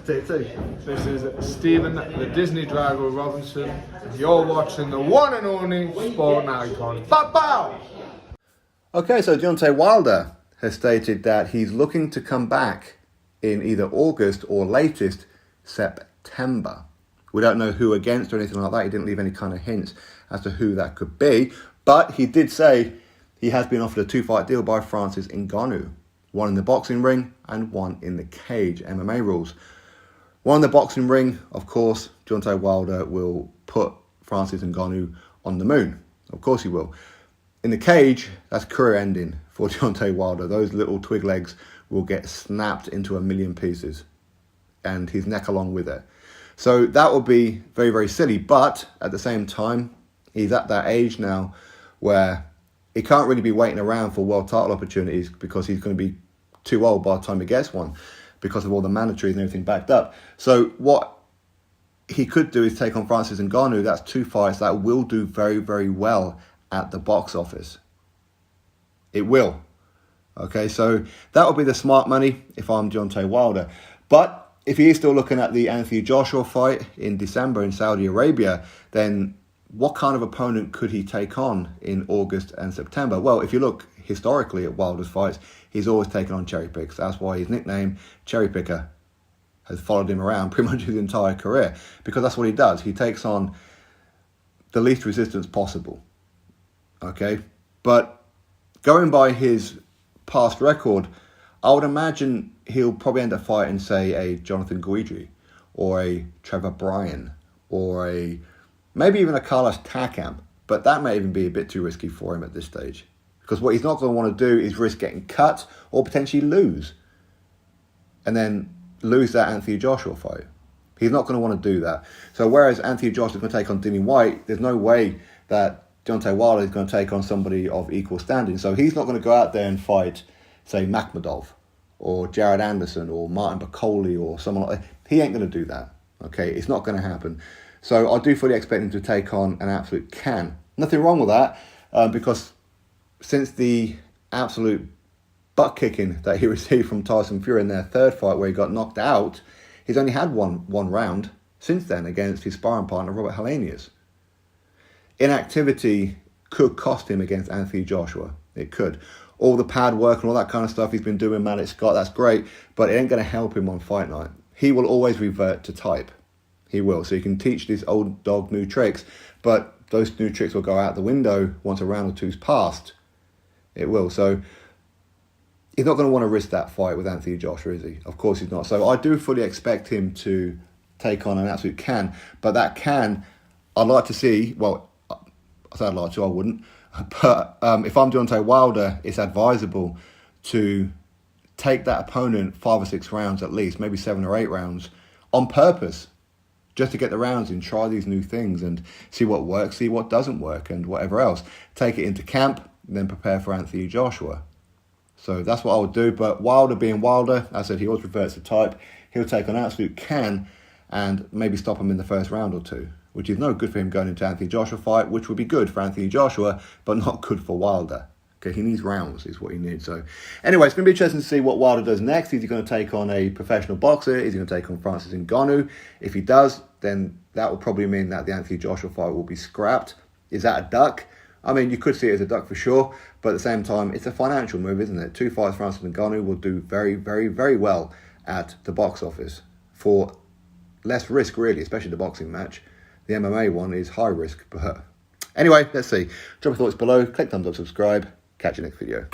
Take two. This is Stephen, the Disney Drago Robinson. You're watching the one and only Sport Icon. Bow! Okay, so Deontay Wilder has stated that he's looking to come back in either August or latest September. We don't know who against or anything like that. He didn't leave any kind of hints as to who that could be. But he did say he has been offered a 2-fight deal by Francis Ngannou. One in the boxing ring and one in the cage, MMA rules. One in the boxing ring, of course, Deontay Wilder will put Francis Ngannou on the moon. Of course he will. In the cage, that's career ending for Deontay Wilder. Those little twig legs will get snapped into a million pieces. And his neck along with it. So that would be very, very silly. But at the same time, he's at that age now where he can't really be waiting around for world title opportunities because he's going to be too old by the time he gets one because of all the mandatories and everything backed up. So what he could do is take on Francis Ngannou. That's 2 fights that will do very, very well at the box office. It will. Okay, so that would be the smart money if I'm Deontay Wilder. But if he is still looking at the Anthony Joshua fight in December in Saudi Arabia, then what kind of opponent could he take on in August and September? Well, if you look historically at Wilder's fights, he's always taken on cherry picks. That's why his nickname, Cherry Picker, has followed him around pretty much his entire career. Because that's what he does. He takes on the least resistance possible. Okay? But going by his past record, I would imagine he'll probably end up fighting, say, a Jonathan Guidry or a Trevor Bryan or maybe even a Carlos Takam. But that may even be a bit too risky for him at this stage. Because what he's not going to want to do is risk getting cut or potentially lose. And then lose that Anthony Joshua fight. He's not going to want to do that. So whereas Anthony Joshua is going to take on Dillian White, there's no way that Deontay Wilder is going to take on somebody of equal standing. So he's not going to go out there and fight, say, Makhmudov or Jared Anderson or Martin Bakole or someone like that. He ain't going to do that. Okay, it's not going to happen. So I do fully expect him to take on an absolute can. Nothing wrong with that because since the absolute butt kicking that he received from Tyson Fury in their third fight where he got knocked out, he's only had one round since then against his sparring partner Robert Helenius. Inactivity could cost him against Anthony Joshua. It could. All the pad work and all that kind of stuff he's been doing with Malik Scott, that's great, but it ain't going to help him on fight night. He will always revert to type. He will. So you can teach this old dog new tricks, but those new tricks will go out the window once a round or two's passed. It will. So he's not going to want to risk that fight with Anthony Joshua, is he? Of course he's not. So I do fully expect him to take on an absolute can. But that can, I'd like to see, well, I said I'd like to, I wouldn't. But if I'm Deontay Wilder, it's advisable to take that opponent 5 or 6 rounds at least, maybe 7 or 8 rounds on purpose. Just to get the rounds in, try these new things and see what works, see what doesn't work and whatever else. Take it into camp, then prepare for Anthony Joshua. So that's what I would do. But Wilder being Wilder, as I said, he always reverts to type. He'll take on absolute can and maybe stop him in the first round or two, which is no good for him going into Anthony Joshua fight, which would be good for Anthony Joshua, but not good for Wilder. Okay, he needs rounds is what he needs. So anyway, it's going to be interesting to see what Wilder does next. Is he going to take on a professional boxer? Is he going to take on Francis Ngannou? If he does, then that will probably mean that the Anthony Joshua fight will be scrapped. Is that a duck? I mean, you could see it as a duck for sure, but at the same time, it's a financial move, isn't it? 2 fights, Francis Ngannou will do very, very, very well at the box office for less risk, really, especially the boxing match. The MMA one is high risk, but anyway, let's see. Drop your thoughts below, click thumbs up, subscribe. Catch you next video.